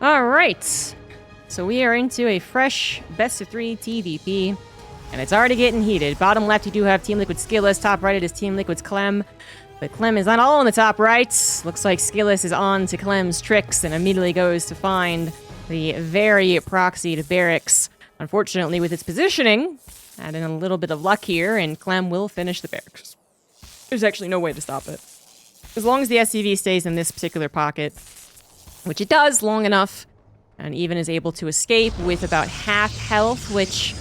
All right. So we are into a fresh best of 3 TvP, and it's already getting heated. Bottom left, you do have Team Liquid's SKillous. Top right, it is Team Liquid's Clem. But Clem is not all on the top right. Looks like SKillous is on to Clem's tricks and immediately goes to find the very proxied barracks. Unfortunately, with its positioning, adding a little bit of luck here, and Clem will finish the barracks. There's actually no way to stop it. As long as the SCV stays in this particular pocket, which it does long enough, and even is able to escape with about half health, which,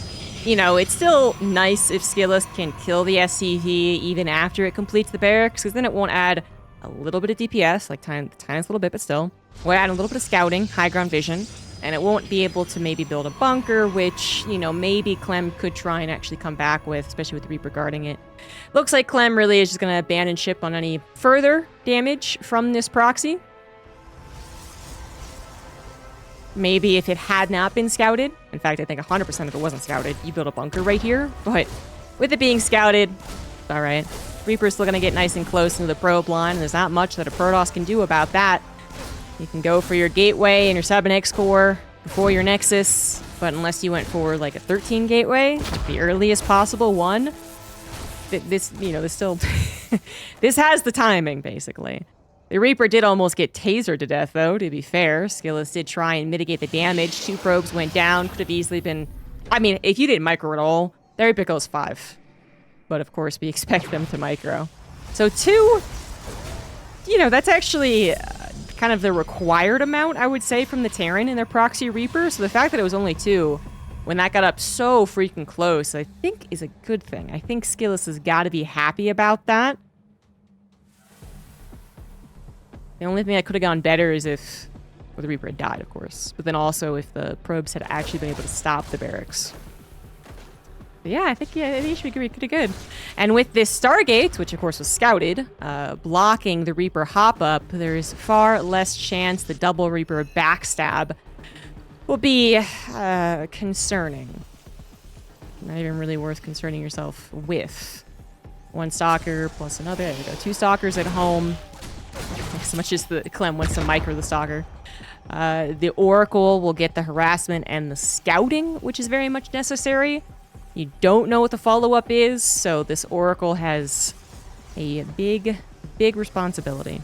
you know, it's still nice if SKillous can kill the SCV even after it completes the barracks, because then it won't add a little bit of DPS, like the tiniest little bit, but still. We'll add a little bit of scouting, high ground vision, and it won't be able to maybe build a bunker, which, you know, maybe Clem could try and actually come back with, especially with the Reaper guarding it. Looks like Clem really is just going to abandon ship on any further damage from this proxy. Maybe if it had not been scouted, in fact, I think 100% if it wasn't scouted, you build a bunker right here, but with it being scouted, all right. Reaper's still going to get nice and close into the probe line, and there's not much that a Protoss can do about that. You can go for your gateway and your 7X core before your Nexus, but unless you went for like a 13 gateway, the earliest possible one, this, you know, this still, this has the timing, basically. The Reaper did almost get tasered to death, though, to be fair. SKillous did try and mitigate the damage. 2 probes went down. Could have easily been... I mean, if you didn't micro at all, the Reaper goes 5. But, of course, we expect them to micro. So 2... You know, that's actually kind of the required amount, I would say, from the Terran in their proxy Reaper. So the fact that it was only 2, when that got up so freaking close, I think is a good thing. I think SKillous has got to be happy about that. The only thing that could have gone better is if the Reaper had died, of course. But then also if the probes had actually been able to stop the barracks. But yeah, I think it should be pretty good. And with this Stargate, which of course was scouted, blocking the Reaper hop-up, there's far less chance the double Reaper backstab will be concerning. Not even really worth concerning yourself with. 1 stalker plus another. There we go. 2 stalkers at home. As much as the Clem wants to micro the stalker. The Oracle will get the harassment and the scouting, which is very much necessary. You don't know what the follow-up is, so this Oracle has a big, big responsibility.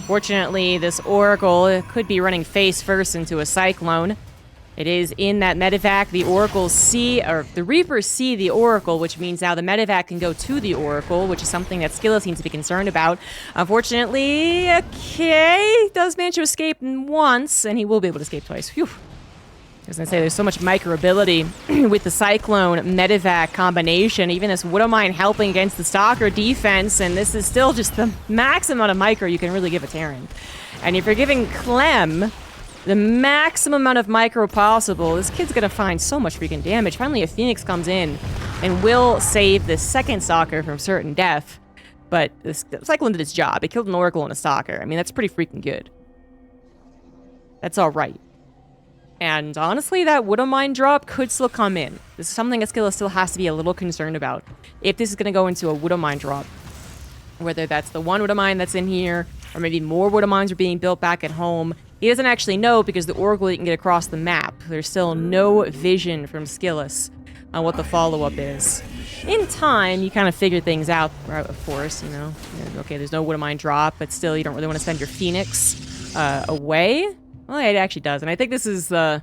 Fortunately, this Oracle could be running face first into a Cyclone. It is in that medevac. The Oracles see, or the Reapers see the Oracle, which means now the medevac can go to the Oracle, which is something that SKillous seems to be concerned about. Unfortunately, okay, does manage to escape once, and he will be able to escape twice. Phew. I was going to say, there's so much micro-ability with the Cyclone medevac combination. Even this Widowmine helping against the Stalker defense, and this is still just the max amount of micro you can really give a Terran. And if you're giving Clem the maximum amount of micro possible, this kid's going to find so much freaking damage. Finally, a Phoenix comes in and will save the second Stalker from certain death. But this Cyclone did its job. It killed an Oracle and a Stalker. I mean, that's pretty freaking good. That's all right. And honestly, that Widowmine drop could still come in. This is something that SKillous still has to be a little concerned about. If this is going to go into a Widowmine drop, whether that's the 1 Widowmine that's in here, or maybe more Widowmines are being built back at home, he doesn't actually know because the Oracle didn't get across the map. There's still no vision from SKillous on what the follow-up is. In time, you kind of figure things out, of course, you know. Okay, there's no Widowmine drop, but still, you don't really want to spend your Phoenix away. Well, it actually does, and I think this is the...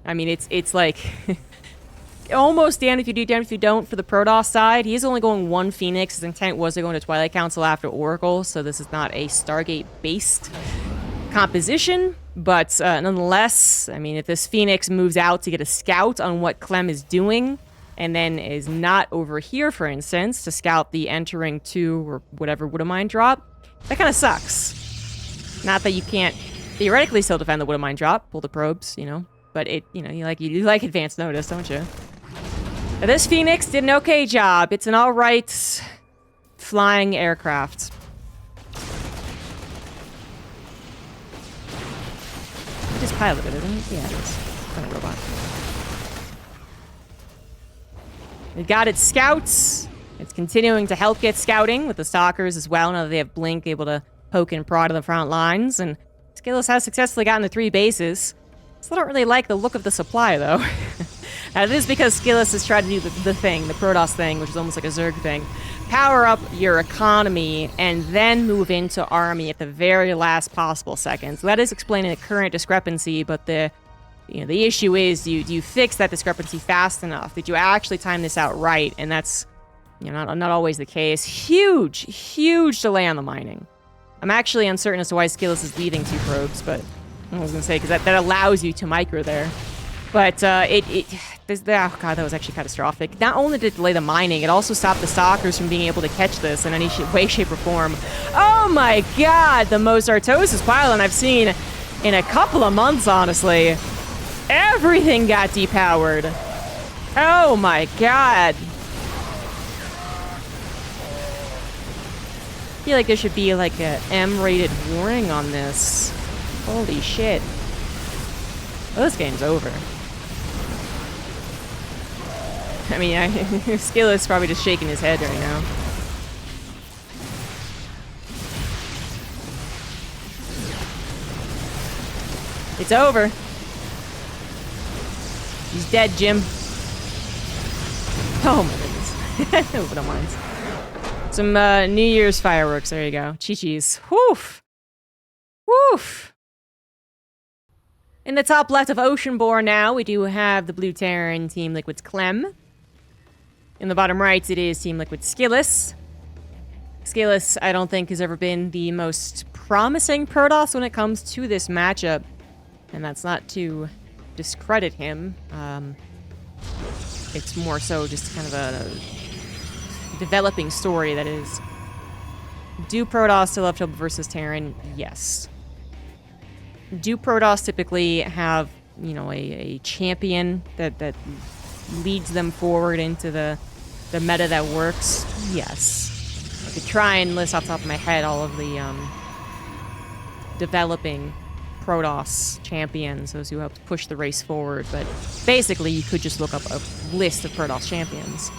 I mean, it's like... almost damned if you do, damned if you don't for the Protoss side. He is only going 1 Phoenix. His intent was to go into Twilight Council after Oracle, so this is not a Stargate-based composition. But nonetheless, I mean, if this Phoenix moves out to get a scout on what Clem is doing, and then is not over here, for instance, to scout the entering 2 or whatever Widowmine drop, that kind of sucks. Not that you can't theoretically still defend the Widowmine drop, pull the probes, you know, but it, you know, you like advance notice, don't you? Now, this Phoenix did an okay job. It's an alright flying aircraft. is piloted, isn't it? Yeah, it is. Kind of robot. It got its scouts. It's continuing to help get scouting with the stalkers as well. Now that they have Blink able to poke and prod to the front lines. And SKillous has successfully gotten the 3 bases. Still don't really like the look of the supply, though. Now, this is because SKillous has tried to do the thing, the Protoss thing, which is almost like a Zerg thing. Power up your economy and then move into army at the very last possible second. So that is explaining the current discrepancy, but the issue is, do you fix that discrepancy fast enough? Did you actually time this out right? And that's, not always the case. Huge delay on the mining. I'm actually uncertain as to why SKillous is leaving 2 probes, but I was going to say, because that allows you to micro there. But oh god, that was actually catastrophic. Not only did it delay the mining, it also stopped the stalkers from being able to catch this in any way, shape, or form. Oh my god, the most Artosis pylon I've seen in a couple of months, honestly. Everything got depowered. Oh my god. I feel like there should be like a M-rated warning on this. Holy shit. Well, this game's over. I mean, SKillous is probably just shaking his head right now. It's over. He's dead, Jim. Oh my goodness. Nobody don't mind. Some New Year's fireworks. There you go. Chi-chis. Woof. Woof. In the top left of Oceanborn now, we do have the Blue Terran Team Liquid's Clem. In the bottom right, it is Team Liquid's SKillous. SKillous, I don't think, has ever been the most promising Protoss when it comes to this matchup. And that's not to discredit him. It's more so just kind of a developing story that is. Do Protoss still have trouble versus Terran? Yes. Do Protoss typically have, a champion that leads them forward into the meta that works? Yes. I could try and list off the top of my head all of the developing Protoss champions, those who helped push the race forward, but basically you could just look up a list of Protoss champions.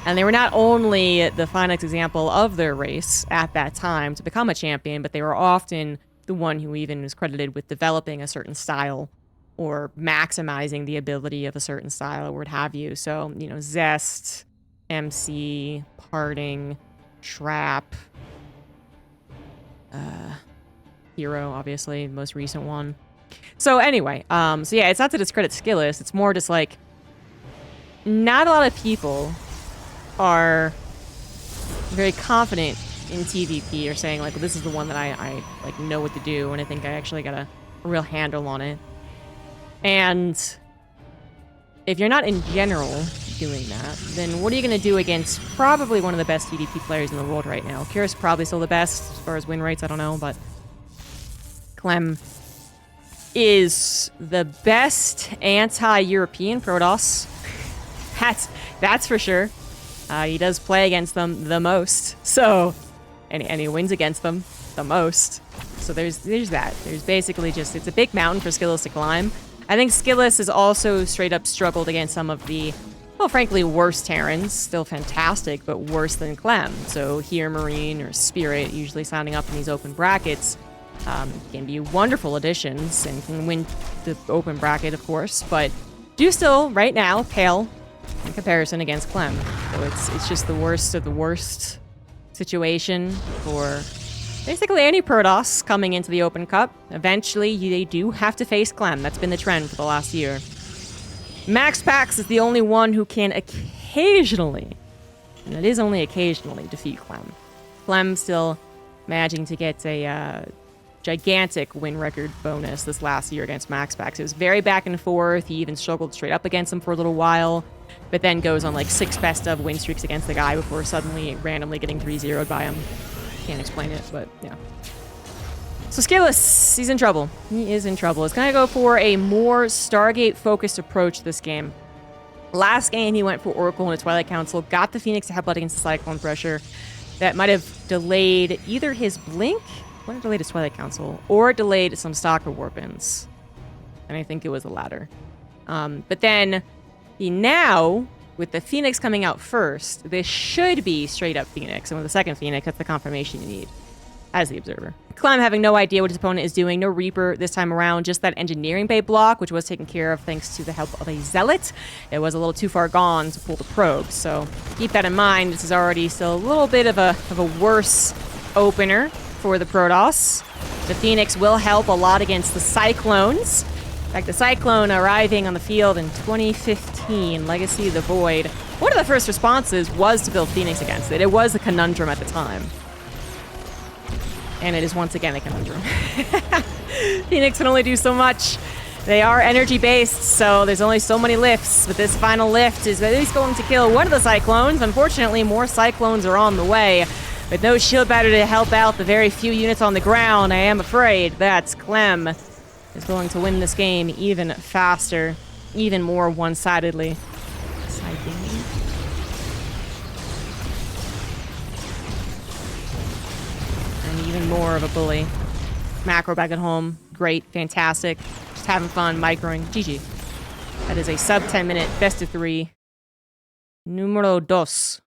And they were not only the finest example of their race at that time to become a champion, but they were often the one who even was credited with developing a certain style or maximizing the ability of a certain style or what have you. So, Zest, MC, Parting, Trap, Hero, obviously, the most recent one. So anyway, so yeah, it's not to discredit SKillous, it's more just like, not a lot of people are very confident in TvP or saying like, well, this is the one that I like know what to do, and I think I actually got a real handle on it. And if you're not in general doing that, then what are you going to do against probably one of the best TvP players in the world right now? Kira's probably still the best as far as win rates, I don't know, but Clem is the best anti-European Protoss. That's for sure. He does play against them the most, so and he wins against them the most. So there's that. There's basically just, it's a big mountain for SKillous to climb. I think SKillous has also straight up struggled against some of the, well, frankly, worse Terrans. Still fantastic, but worse than Clem. So here, Marine or Spirit, usually signing up in these open brackets, can be wonderful additions and can win the open bracket, of course, but do still, right now, pale in comparison against Clem. So it's just the worst of the worst situation for basically any Protoss coming into the Open Cup. Eventually, they do have to face Clem. That's been the trend for the last year. Max Pax is the only one who can occasionally, and it is only occasionally, defeat Clem. Clem still managing to get a gigantic win record bonus this last year against Max Pax. It was very back and forth. He even struggled straight up against him for a little while, but then goes on like 6 best of win streaks against the guy before suddenly randomly getting 3-0'd by him. Can't explain it, but yeah. So SKillous, he's in trouble. He is in trouble. He's gonna go for a more Stargate-focused approach to this game. Last game, he went for Oracle and a Twilight Council, got the Phoenix to help out against the Cyclone pressure. That might have delayed either his Blink, or delayed his Twilight Council, or delayed some Stalker Warpins. And I think it was the latter. But then now, with the Phoenix coming out first, this should be straight up Phoenix. And with the second Phoenix, that's the confirmation you need as the observer. Clem having no idea what his opponent is doing. No Reaper this time around. Just that engineering bay block, which was taken care of thanks to the help of a Zealot. It was a little too far gone to pull the probe. So keep that in mind. This is already still a little bit of a worse opener for the Protoss. The Phoenix will help a lot against the Cyclones. In fact, the Cyclone arriving on the field in 2015, Legacy of the Void. One of the first responses was to build Phoenix against it. It was a conundrum at the time. And it is once again a conundrum. Phoenix can only do so much. They are energy-based, so there's only so many lifts. But this final lift is at least going to kill one of the Cyclones. Unfortunately, more Cyclones are on the way. With no shield battery to help out the very few units on the ground, I am afraid that Clem is going to win this game even faster, even more one-sidedly. And even more of a bully. Macro back at home. Great, fantastic. Just having fun, microing. GG. That is a sub 10 minute best of 3. Numero dos.